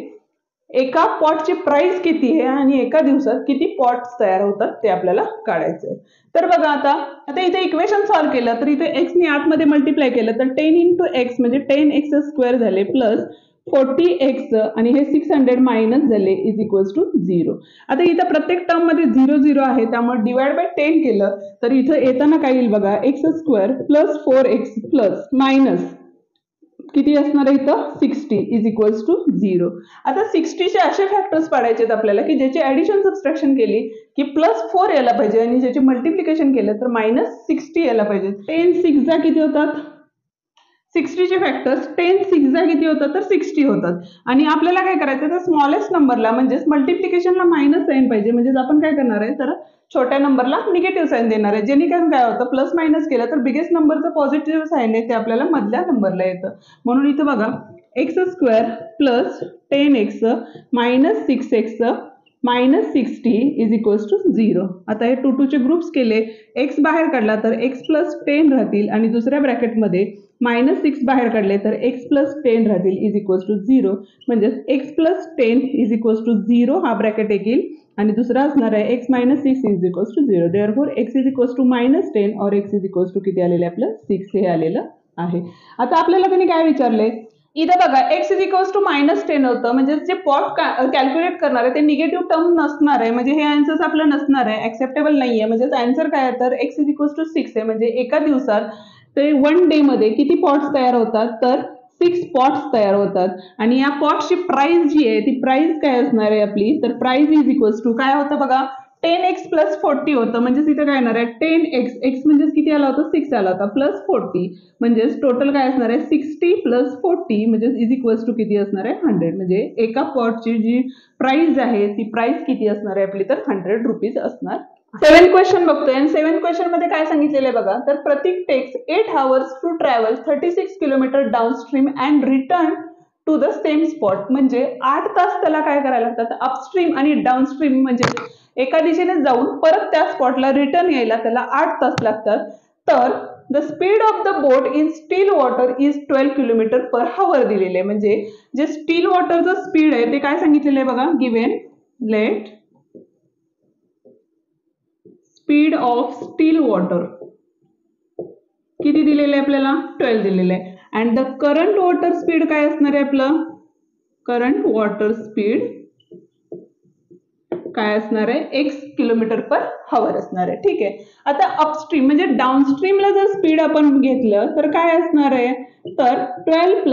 एका पॉटची प्राइस किती आहे आणि एका दिवसात किती पॉट्स तयार होतात ते आपल्याला काढायचं आहे. तर बघा आता इथे इक्वेशन सॉल्व्ह केलं तर इथे x ने आतमध्ये मल्टिप्लाय केलं तर 10 into x म्हणजे 10x स्क्वेअर झाले प्लस 40x आणि हे 600 मायनस झाले इज इक्वल्स टू 0. आता इथं प्रत्येक टर्म मध्ये 0 0 आहे त्यामुळे डिवाइड बाय 10 केलं तर इथं येताना काय येईल बघा x square plus 4x plus minus किती असणार आहे इथं 60 इज इक्वल्स टू 0. आता 60 चे असे फॅक्टर्स पाडायचे आहेत आपल्याला की ज्याची ऍडिशन सबट्रॅक्शन केली की +4 यायला पाहिजे आणि ज्याची मल्टिप्लिकेशन केलं तर -60 यायला पाहिजे. 10 6 जा किती होतात 60 चे फॅक्टर्स 10 6 जा किती होतात तर 60 होतात आणि आपल्याला काय करायचं तर स्मॉलेस्ट नंबरला म्हणजेच मल्टिप्लिकेशनला मायनस साइन पाहिजे. म्हणजेच आपण काय करणार आहे तर छोट्या नंबरला निगेटिव्ह साइन देणार आहे जेणेकरून काय होतं प्लस मायनस केलं तर बिगेस्ट नंबरचं पॉझिटिव्ह साइन आहे ते आपल्याला मधल्या नंबरला येतं. म्हणून इथं बघा x square plus 10x minus 6x minus 60 is equals to 0. आता हे 2 चे ग्रुप्स केले x बाहेर काढला तर x प्लस 10 राहतील आणि दुसऱ्या ब्रॅकेटमध्ये -6 बाहेर काढले तर x प्लस 10 राहतील इज इक्वल्स टू 0. म्हणजेच x plus 10 is equals to 0 हा ब्रॅकेट येईल आणि दुसरा असणार आहे x minus 6 is equals to 0. Therefore x is equals to -10 और x इज इक्वल्स टू किती आलेलं आपलं 6 हे आलेलं आहे. आता आपल्याला त्यांनी काय विचारले इथं बघा x इज इक्वल्स टू -10 होतं म्हणजे जे पॉट कॅल्क्युलेट करणार आहे ते निगेटिव्ह टर्म नसणार आहे म्हणजे हे आन्सर आपलं नसणार आहे ऍक्सेप्टेबल नाही आहे. म्हणजे आन्सर काय आहे तर x इज इक्वल्स टू 6 आहे म्हणजे एका दिवसात ते 1 डे मध्ये किती पॉट्स तयार होतात तर 6 पॉट्स तयार होतात आणि या पॉट्सची प्राइस जी आहे ती प्राइस काय असणार आहे आपली, तर प्राइस इज इक्वल्स टू काय होतं बघा, 10x + 40 होतं. म्हणजेच इथं काय येणार आहे 10x, x म्हणजे किती आला होता 6 आला होता, प्लस 40 म्हणजेच टोटल काय असणार आहे 60 + 40 म्हणजे इज इक्वल्स टू किती असणार आहे 100. म्हणजे एका पॉटची जी प्राइस आहे ती प्राइस किती असणार आहे आपली, तर 100 रुपीज असणार. 7th क्वेश्चन बघतोय आणि 7th क्वेश्चन मध्ये काय सांगितलेलं आहे बघा, तर Pratik takes 8 hours to travel 36 kilometre downstream and return to the same spot. म्हणजे 8 तास त्याला काय करायला लागतात, अपस्ट्रीम आणि डाऊनस्ट्रीम म्हणजे एका दिशेने जाऊन परत त्या स्पॉटला रिटर्न यायला त्याला 8 तास लागतात. तर the speed of the boat in still water is 12 kilometre per hour दिलेले. म्हणजे जे स्टील वॉटरचं स्पीड आहे ते काय सांगितलेलं आहे बघा, given let speed of steel water किती दिलेलं आहे आपल्याला, 12 दिलेलं आहे. And the current water speed काय असणार आहे आपलं, करंट वॉटर स्पीड काय असणार आहे x किलोमीटर पर हावर असणार आहे. ठीक आहे. आता अपस्ट्रीम म्हणजे डाऊनस्ट्रीमला जर स्पीड आपण घेतलं तर काय असणार आहे, तर 12 +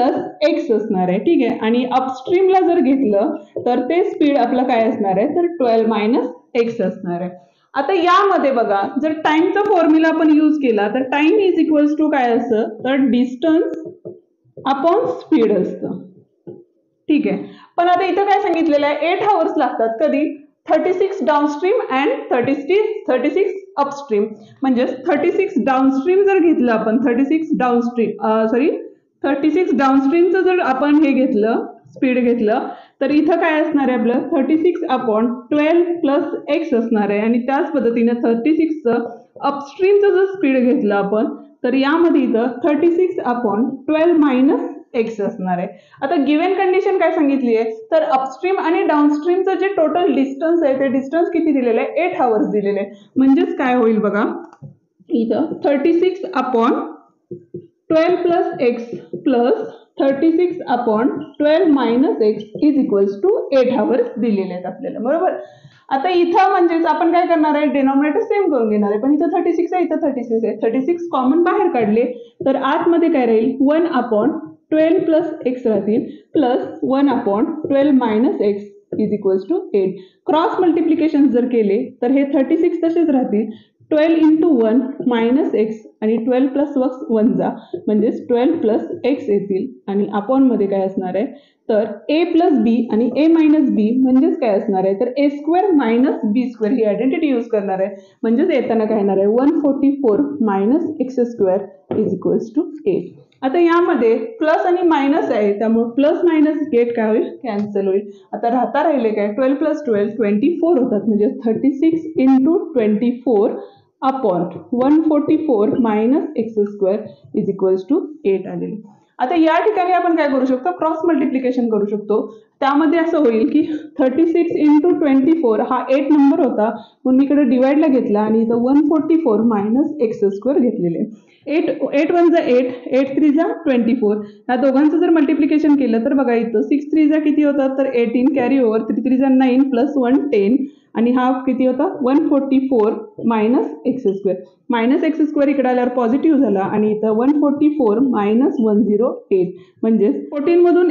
x असणार आहे. ठीक आहे. आणि अपस्ट्रीमला जर घेतलं तर ते स्पीड आपलं काय असणार आहे, तर 12 - x असणार आहे. आता यामध्ये बघा जर टाइमचा फॉर्म्युला आपण यूज केला तर टाइम इज इक्वल्स टू काय असतं, तर डिस्टन्स अपॉन स्पीड असतं. ठीक आहे. पण आता इथं काय सांगितलेलं आहे 8 hours लागतात. कधी 36 डाऊनस्ट्रीम अँड 36 अपस्ट्रीम. म्हणजे 36 डाऊनस्ट्रीम जर घेतलं आपण 36 डाऊनस्ट्रीमचं जर आपण हे घेतलं स्पीड घेतलं तर इथं काय असणार आहे आपलं 36/12 + x असणार आहे. आणि त्याच पद्धतीने 36चं अपस्ट्रीमचं जर स्पीड घेतलं आपण तर यामध्ये इथं 36/12 - x असणार आहे. आता गिव्हन कंडिशन काय सांगितली आहे, तर अपस्ट्रीम आणि डाऊनस्ट्रीमचं जे टोटल डिस्टन्स आहे ते डिस्टन्स किती दिलेलं आहे 8 hours दिलेलं आहे. म्हणजेच काय होईल बघा, इथं 36/12 + x + 36/12 - x is equals to 8 hours दिलेले आहेत आपल्याला. बरोबर. आता इथं म्हणजेच आपण काय करणार आहे, डिनॉमिनेटर सेम करून घेणार आहे. पण इथं 36 आहे, इथं 36 आहे. 36 कॉमन बाहेर काढले तर आतमध्ये काय राहील 1/12 + x राहतील plus 1/12 - x is equals to 8. Cross multiplication जर केले तर हे 36 तसेच राहतील. 12 × 1 - x आणि 12 + 1 जा म्हणजेच 12 + x येतील. आणि अपॉन मध्ये काय असणार आहे, तर a + b आणि a - b म्हणजेच काय असणार आहे, तर a² - b² ही आयडेंटिटी यूज करणार आहे. म्हणजेच येताना काय येणार आहे 144 - x² इज इक्वल्स टू 8. आता यामध्ये प्लस आणि मायनस आहे त्यामुळे प्लस मायनस गेट काय होईल, कॅन्सल होईल. आता राहिले काय 12 + 12 24 होतात. म्हणजे 36 × 24 upon 144 - x² is equals to 8 आलेले. आता या ठिकाणी आपण काय करू शकतो, क्रॉस मल्टिप्लिकेशन करू शकतो. त्यामध्ये असं होईल की 36 × 24 हा 8 नंबर होता म्हणून मी इकडे डिवाइडला घेतला आणि इथं 144 - x² घेतलेले. 8 8 1 जा 8, 8 3 जा 24. ह्या दोघांचं जर मल्टिप्लिकेशन केलं तर बघा इथं 6 3 जा किती होतात, तर 18 कॅरी ओव्हर 3 3 जा 9 + 1 10 आणि हा किती होता 144 - x². -x² इकडे आल्यावर पॉझिटिव्ह झाला आणि इथं 144 - 108 म्हणजे 14 मधून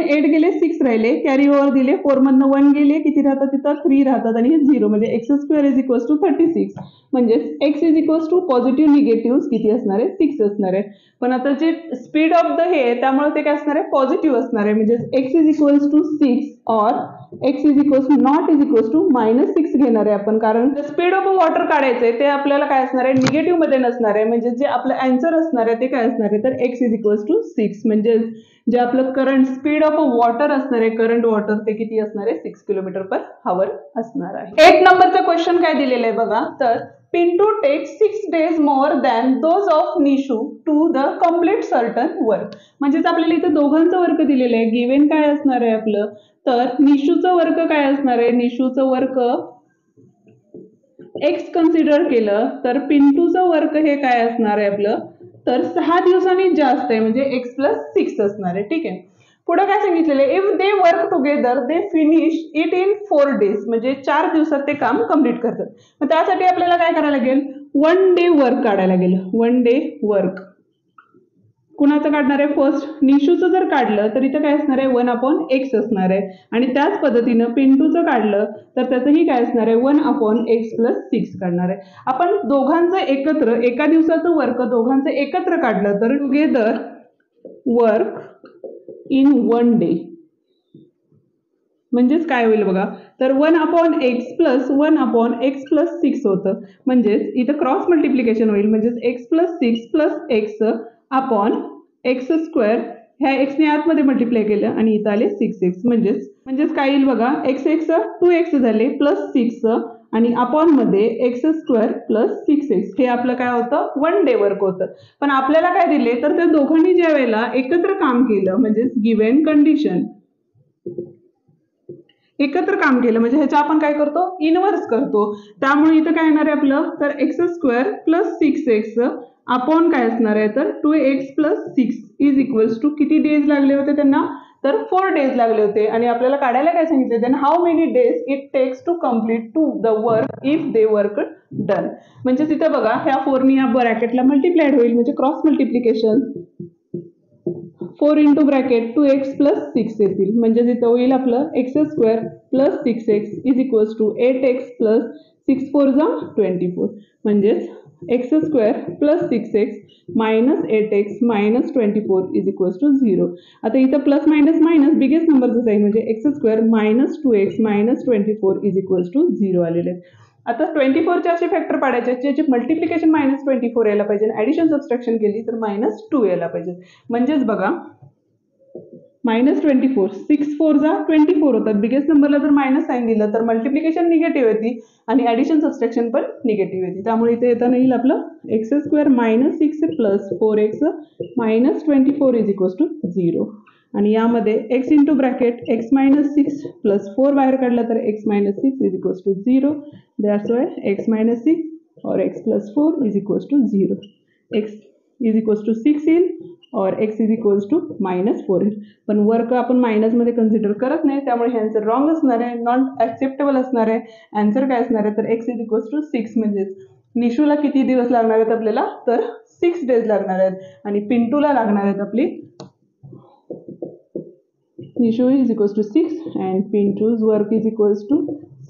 8 गेले 6 राहिले, कॅरी ओव्हर दिले 4 मधनं 1 गेले किती राहतात तिथं 3 राहतात आणि हे 0 म्हणजे x² इज इक्वल्स टू 36. म्हणजे x is equals to positive negative किती असणार आहे 6 असणार आहे. पण आता जे स्पीड ऑफ द हे त्यामुळे ते काय असणार आहे पॉझिटिव्ह असणार आहे. म्हणजे x इज इक्वल्स टू 6 और x is equals to not is equals to -6 घेणार आहे आपण, कारण स्पीड ऑफ वॉटर काढायचंय ते आपल्याला काय असणार आहे निगेटिव्ह मध्ये नसणार आहे. म्हणजे जे आपलं आन्सर असणार आहे ते काय असणार आहे, तर x इज इक्वल्स टू 6. म्हणजे जे आपलं करंट स्पीड ऑफ वॉटर असणार आहे करंट वॉटर ते किती असणार आहे 6 km/h असणार आहे. 8 नंबरचा क्वेश्चन काय दिलेलं आहे बघा, तर Pinto takes 6 days more than those of Nishu to the complete certain work. म्हणजेच आपल्याला इथं दोघांचं वर्क दिलेलं आहे. गिव्हन काय असणार आहे आपलं, तर निशूचं वर्क काय असणार आहे, निशूचं वर्क x कन्सिडर केलं तर पिंटूचं वर्क हे काय असणार आहे आपलं, तर 6 दिवसांनी जास्त आहे म्हणजे x + 6 असणार आहे. ठीक आहे. पुढे काय सांगितलेलं आहे, if they work together they finish it in 4 days. म्हणजे 4 दिवसात ते काम कंप्लीट करतात. मग त्यासाठी आपल्याला काय करायला लागेल 1 day वर्क काढायला लागेल. 1 day वर्क कुणाचं काढणार आहे फर्स्ट, निशूचं जर काढलं तर इथं काय असणार आहे 1/x असणार आहे. आणि त्याच पद्धतीनं पिंटूचं काढलं तर त्याचंही काय असणार आहे 1/x + 6 काढणार आहे. आपण दोघांचं एकत्र एका दिवसाचं वर्क दोघांचं एकत्र काढलं तर टुगेदर वर्क इन 1 डे म्हणजेच काय होईल बघा, तर 1/x + 1/x + 6 होतं. म्हणजेच इथं क्रॉस मल्टिप्लिकेशन होईल. म्हणजेच x + 6 + x अपॉन x², ह्या x ने आतमध्ये मल्टिप्लाय केलं आणि इथं आले 6x. म्हणजेच काय येईल बघा, x 2x झाले प्लस 6 आणि अपॉन मध्ये x² + 6x. हे आपलं काय होतं 1 डे वर्क होतं. पण आपल्याला काय दिले तर त्या दोघांनी ज्या वेळेला एकत्र काम केलं म्हणजेच गिव्हन कंडिशन एकत्र काम केलं म्हणजे ह्याचा आपण काय करतो इनव्हर्स करतो. त्यामुळे इथं काय येणार आहे आपलं तर x² + 6x अपॉन काय असणार आहे तर 2x + 6 इज इक्वल्स टू किती डेज लागले होते त्यांना तर 4 डेज लागले होते. आणि आपल्याला काढायला काय सांगितले then how many days it takes to complete to the work if they work done. म्हणजे तिथं बघा ह्या 4 नी या ब्रॅकेटला मल्टिप्लाइड होईल म्हणजे क्रॉस मल्टिप्लिकेशन 4 × ब्रॅकेट 2x + 6 येतील. म्हणजे इथं होईल आपलं x² + 6x is equals to 8x + 6 4 जा 24. म्हणजेच x² + 6x minus 8x minus 24 is equals to 0. आता इथं प्लस मायनस मायनस बिगेस्ट नंबरच आहे म्हणजे x² - 2x - 24 is equals to 0 आलेले आहेत. आता 24चे असे फॅक्टर पाडायचे ज्याचे मल्टिप्लिकेशन -24 यायला पाहिजे, ऍडिशन सबट्रॅक्शन केली तर -2 यायला पाहिजे. म्हणजेच बघा -24 6 4 जा 24 होतात. बिगेस्ट नंबरला जर मायनस साईन दिलं तर मल्टिप्लिकेशन निगेटिव्ह येते आणि ऍडिशन सबट्रॅक्शन पण निगेटिव्ह येते. त्यामुळे इथे येताना येईल आपलं x² - 6 + 4x - 24 is equals to 0. आणि यामध्ये x × ब्रॅकेट x - 6 + 4 बाहेर काढला तर x - 6 is equals to 0. That's why x - 6 और x + 4 is equals to 0. x is equals to 6 येईल और x इज इक्वल्स टू -4 येईल. पण वर्क आपण मायनसमध्ये कन्सिडर करत नाही त्यामुळे हे आन्सर रॉंग असणार आहे, नॉट ॲक्सेप्टेबल असणार आहे. आन्सर काय असणार आहे तर x इज इक्वल्स टू 6. म्हणजेच निशूला किती दिवस लागणार आहेत आपल्याला तर 6 डेज लागणार आहेत आणि पिंटूला लागणार आहेत आपली Nishu is equals to 6 and Pintu's work is equals to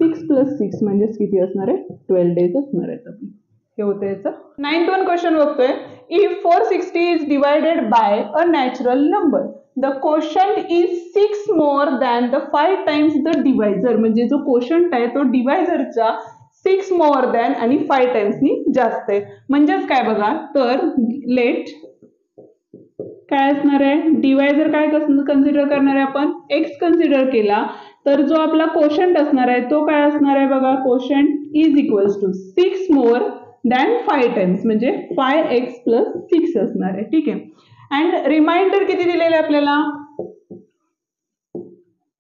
6 + 6 म्हणजेच किती असणार आहे 12 डेज असणार आहेत आपली. हे होतं याचं 9th वन क्वेश्चन बघतोय. If 460 is divided by a natural number the quotient is 6 more than the 5 times the divisor. म्हणजे जो कोशंट आहे तो डिवायझरच्या 6 मोर दॅन आणि 5 टाइम्सनी जास्त आहे. म्हणजेच काय बघा तर लेट काय असणार आहे डिवायझर काय कन्सिडर करणार आहे आपण x कन्सिडर केला तर जो आपला कोशंट असणार आहे तो काय असणार आहे बघा quotient is equals to 6 more than 5 times म्हणजे 5x + 6 असणार आहे. ठीक आहे. अँड रिमाइंडर किती दिलेले आपल्याला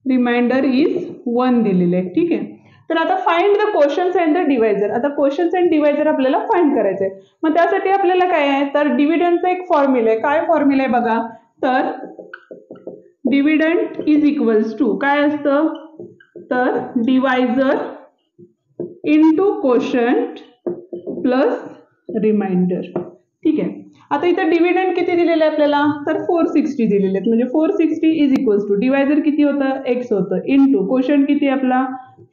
रिमाइंडर इज 1 दिलेले आहे. ठीक आहे. तर आता find the quotients and the divisor. आता कोशंट्स अँड डिवायझर आपल्याला फाइंड करायचे आहे. मग त्यासाठी आपल्याला काय आहे तर डिव्हिडंडचा एक फॉर्म्युला आहे. काय फॉर्म्युला आहे बघा तर डिव्हिडंड इज इक्वल्स टू काय असतं तर divisor into quotient plus reminder. ठीक आहे. आता इथं डिव्हिडंड किती दिलेले आहे आपल्याला तर 460 दिलेले आहेत. म्हणजे 460 इज इक्वल्स टू डिवायझर किती होतं x होतं इंटू कोशंट किती आपला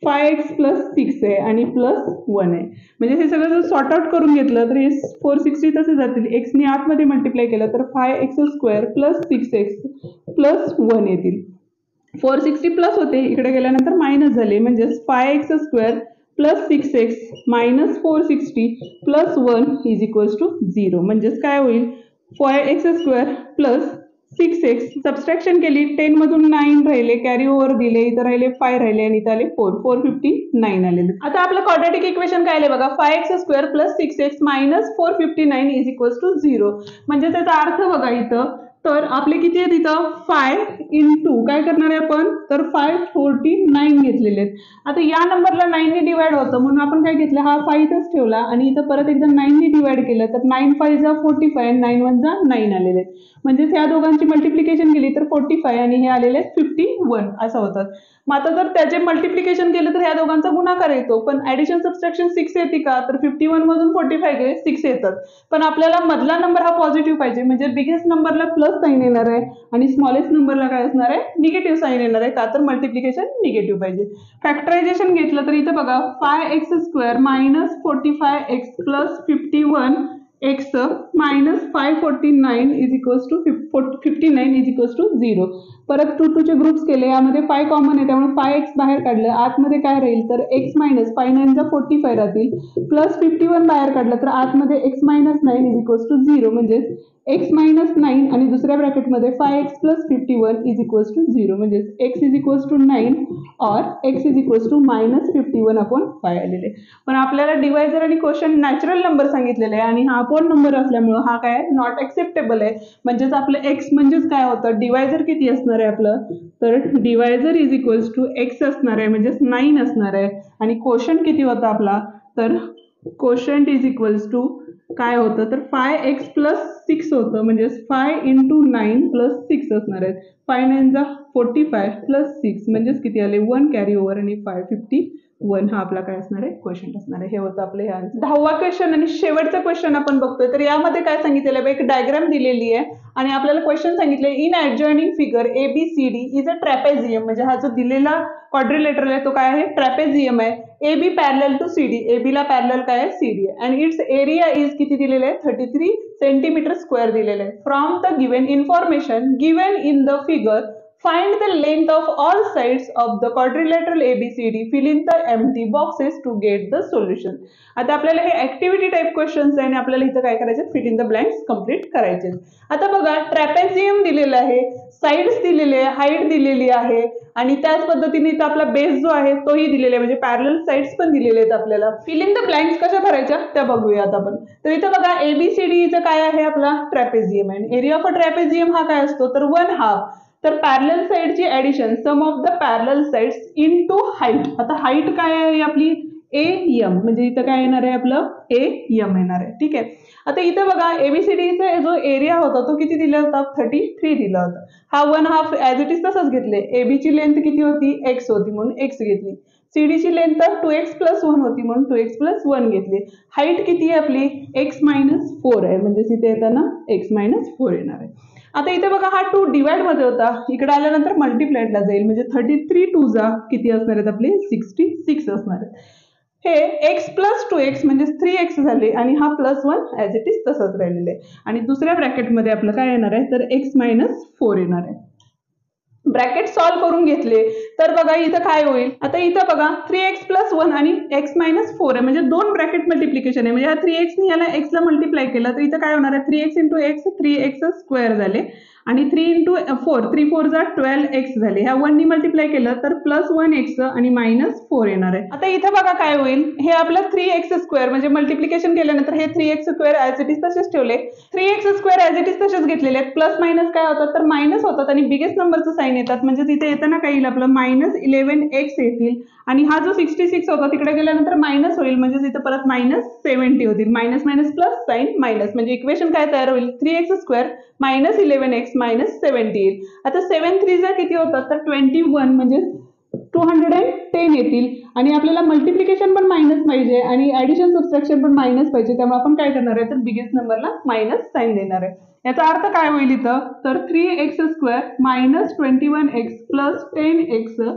5x + 6 आहे आणि +1 आहे. म्हणजे हे सगळं जर सॉर्ट आउट करून घेतलं तर हे 460 तसे जातील. x ने आतमध्ये मल्टिप्लाय केलं तर 5x² + 6x + 1 येतील. 460 प्लस होते इकडे गेल्यानंतर मायनस झाले म्हणजे 5x² + 6x - 460 + 1 is equals to 0. म्हणजेच काय होईल 5x² + 6x सबस्ट्रॅक्शन केली 10 मधून 9 राहिले कॅरी ओव्हर दिले इथं राहिले 5 राहिले आणि इथं आले 459 आलेले. आता आपलं क्वाड्रॅटिक इक्वेशन काय आले बघा 5x² + 6x - 459 is equals to 0. म्हणजे त्याचा अर्थ बघा इथं तर आपले किती आहेत इथं 5 × काय करणार आहे आपण तर 549 9 घेतलेले आहेत. आता या नंबरला 9 ने डिवाइड होतं म्हणून आपण काय घेतलं, हा 5 इथंच ठेवला आणि इथं परत एकदा 9 ने डिवाइड केलं तर 9 5 जा 45 आणि 9 1 जा 9 आलेले आहेत. म्हणजेच ह्या दोघांची मल्टिप्लिकेशन केली तर 45 आणि हे आलेले आहेत 51 असं होतं. मग आता जर त्याचे मल्टिप्लिकेशन केलं तर ह्या दोघांचा गुणाकार येतो, पण ऍडिशन सबट्रॅक्शन 6 येते का, तर 51 मधून 45 गेले 6 येतात. पण आपल्याला मधला नंबर हा पॉझिटिव्ह पाहिजे, म्हणजे बिगेस्ट नंबरला प्लस साईन येणार आहे आणि स्मॉलेस्ट नंबरला काय असणार आहे, निगेटिव्ह साईन येणार आहे, का तर मल्टिप्लिकेशन निगेटिव्ह पाहिजे. फॅक्टरायझेशन घेतलं तर इथं बघा 5x² minus 45x plus 51x minus 549 is equals to 59 is equals to 0. परत 2 चे ग्रुप्स केले, यामध्ये 5 कॉमन आहे त्यामुळे 5x बाहेर काढलं, आतमध्ये काय राहील तर x मायनस 5 9 जा 45 राहतील, प्लस 51 बाहेर काढलं तर आतमध्ये x minus 9 is equals to 0, म्हणजे x मायनस 9 आणि दुसऱ्या ब्रॅकेटमध्ये 5x plus 51 is equals to 0, म्हणजे x इज इक्वल्स टू 9 और x is equals to minus 51 upon 5 आलेले. पण आपल्याला डिवायझर आणि क्वोशंट नॅचरल नंबर सांगितलेले आहे आणि हा अपॉन नंबर असल्यामुळे हा काय नॉट एक्सेप्टेबल आहे. म्हणजेच आपलं x म्हणजेच काय होतं, डिवायझर किती असणार आहे आपलं, तर divisor is equals to x असणार आहे, म्हणजेच 9 असणार आहे. आणि क्वोशंट किती होता आपला, तर क्वोशंट इज इक्वल्स टू काय होतं तर 5x प्लस 6 होतं, म्हणजे 5 इंटू 9 प्लस 6 असणार आहेत. 5 9 जा 45 प्लस 6 म्हणजेच किती आले 1 कॅरी ओव्हर आणि 551 हा आपला काय असणार आहे क्वेश्चन असणार आहे. हे होतं आपलं हे आन्सर. 10वा क्वेश्चन आणि शेवटचा क्वेश्चन आपण बघतोय. तर यामध्ये काय सांगितलेलं आहे, एक डायग्राम दिलेली आहे आणि आपल्याला क्वेश्चन सांगितले in adjoining figure ABCD is a trapezium, म्हणजे हा जो दिलेला क्वाड्रिलेटरल आहे तो काय आहे ट्रॅपेझियम आहे. AB parallel to CD, AB ला पॅरलल काय आहे CD आहे आणि इट्स एरिया इज किती दिलेलं आहे 33 सेंटीमीटर स्क्वेअर दिलेलं आहे. From the given information given in the figure find the length of all sides of the quadrilateral ABCD, fill in the empty boxes to get the solution. आता आपल्याला हे activity type questions आहे आणि आपल्याला इथं काय करायचे fill in the blanks complete करायचे. आता बघा ट्रॅपेझियम दिलेला आहे, साइड्स दिलेले आहे, हाईट दिलेली आहे आणि त्याच पद्धतीने इथं आपला बेस जो आहे तोही दिलेला आहे, म्हणजे पॅरलल साइड्स पण दिलेले आहेत. आपल्याला फिल इन द ब्लँक्स कशा भरायच्या त्या बघूयात आपण. तर इथं बघा ABCD चं काय आहे आपला ट्रॅपेझियम आहे. एरिया ऑफ अ ट्रॅपेझियम हा काय असतो तर 1/2. तर पॅरलल साइडची addition sum of the parallel sides into height. आता हाईट काय आहे आपली AM, म्हणजे इथं काय येणार आहे आपलं AM येणार आहे. ठीक आहे. आता इथं बघा ABCDचा जो एरिया होता तो किती दिला होता 33 दिला होता. हा 1/2 ऍज इट इज तसंच घेतले. AB ची लेंथ किती होती x होती म्हणून x घेतली. CD ची लेंथ 2x प्लस 1 होती म्हणून 2x प्लस 1 घेतली. हाईट किती आहे आपली x मायनस 4 आहे, म्हणजे इथे येताना x मायनस 4 येणार आहे. आता इथे बघा हा 2 डिवाइड मध्ये होता, इकडे आल्यानंतर मल्टिप्लाइडला जाईल, म्हणजे 33 2 जा किती असणार आहेत आपले 66 असणार आहेत. हे x प्लस 2x म्हणजे 3x झाले आणि हा प्लस 1 ऍज इट इज तसंच राहिलेलं आहे. आणि दुसऱ्या ब्रॅकेटमध्ये आपलं काय येणार आहे तर x मायनस 4 येणार आहे. ब्रॅकेट सॉल्व करून घेतले तर बघा इथं काय होईल, आता इथं बघा 3x प्लस 1 आणि x मायनस 4 आहे, म्हणजे दोन ब्रॅकेट मल्टिप्लिकेशन आहे. म्हणजे हा 3x ने याला x ला मल्टिप्लाय केलं तर इथं काय होणार आहे 3x into x 3x square झाले आणि 3 इंटू 4 3 4 जा 12x झाले. ह्या 1 ने मल्टिप्लाय केलं तर प्लस 1x आणि मायनस 4 येणार आहे. आता इथं बघा काय होईल, हे आपलं 3x स्क्वेअर म्हणजे मल्टिप्लिकेशन केल्यानंतर हे 3x square as it is तसेच ठेवले, 3x square as it is तसेच घेतलेले आहेत. प्लस मायनस काय होतात तर मायनस होतात आणि बिगेस्ट नंबरचं साइन येतात, म्हणजे तिथे येताना काय येईल आपलं मायनस 11x येतील आणि हा जो 66 होता तिकडे गेल्यानंतर मायनस होईल, म्हणजे तिथे परत मायनस 70 होतील. Minus minus plus sign minus, म्हणजे इक्वेशन काय तयार होईल 3x square minus 11x minus 70 येईल. आता 7 3 जा किती होतात तर 21 म्हणजे 210 येतील आणि आपल्याला मल्टिप्लिकेशन पण मायनस पाहिजे आणि ऍडिशन सबट्रॅक्शन पण मायनस पाहिजे, त्यामुळे आपण काय करणार आहे तर बिगेस्ट नंबरला मायनस साइन देणार आहे. याचा अर्थ काय होईल इथं तर 3x square minus 21x plus 10x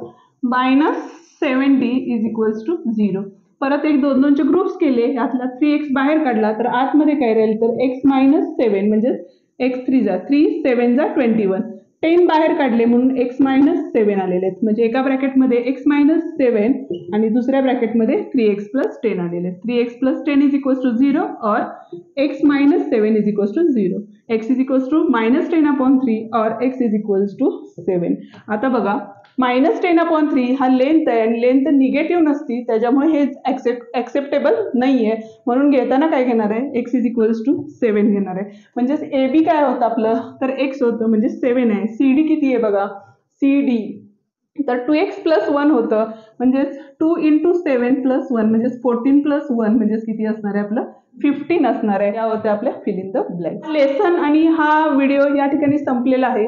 minus 70 is equals to 0. परत एक 2 2 चे ग्रुप्स केले, यातला 3x बाहेर काढला तर आतमध्ये काय राहील तर x मायनस 7 म्हणजे x 3 जा 3 7 जा 21. 10 बाहेर काढले म्हणून x मायनस 7 आलेले आहेत, म्हणजे एका ब्रॅकेटमध्ये x मायनस 7 आणि दुसऱ्या ब्रॅकेटमध्ये 3x प्लस 10 आलेले आहेत. 3x plus 10 is equals to 0 और x minus 7 is equals to 0. x is equals to minus 10 upon 3 और x इज इक्वल्स टू 7. आता बघा मायनस 10 अपॉन 3 हा लेंथ आहे आणि लेंथ निगेटिव्ह नसती, त्याच्यामुळे हे ऍक्सेप्टेबल नाहीये, म्हणून घेताना काय घेणार आहे x इज इक्वल्स टू 7 घेणार आहे. म्हणजेच AB काय होतं आपलं तर x होतं म्हणजे 7 आहे. CD किती आहे बघा CD तर 2x + 1 होतं, म्हणजेच 2 × 7 + 1 म्हणजेच 14 + 1 म्हणजेच किती असणार आहे आपलं 15 असणार आहे. या होत्या आपल्या fill in the blank lesson आणि हा व्हिडिओ या ठिकाणी संपलेला आहे.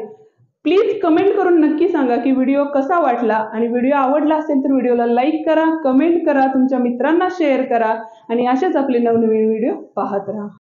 प्लीज कमेंट करून नक्की सांगा की व्हिडिओ कसा वाटला, आणि व्हिडिओ आवडला असेल तर व्हिडिओला लाईक करा, कमेंट करा, तुमच्या मित्रांना शेअर करा, आणि असेच आपले नवनवीन व्हिडिओ पाहत राहा.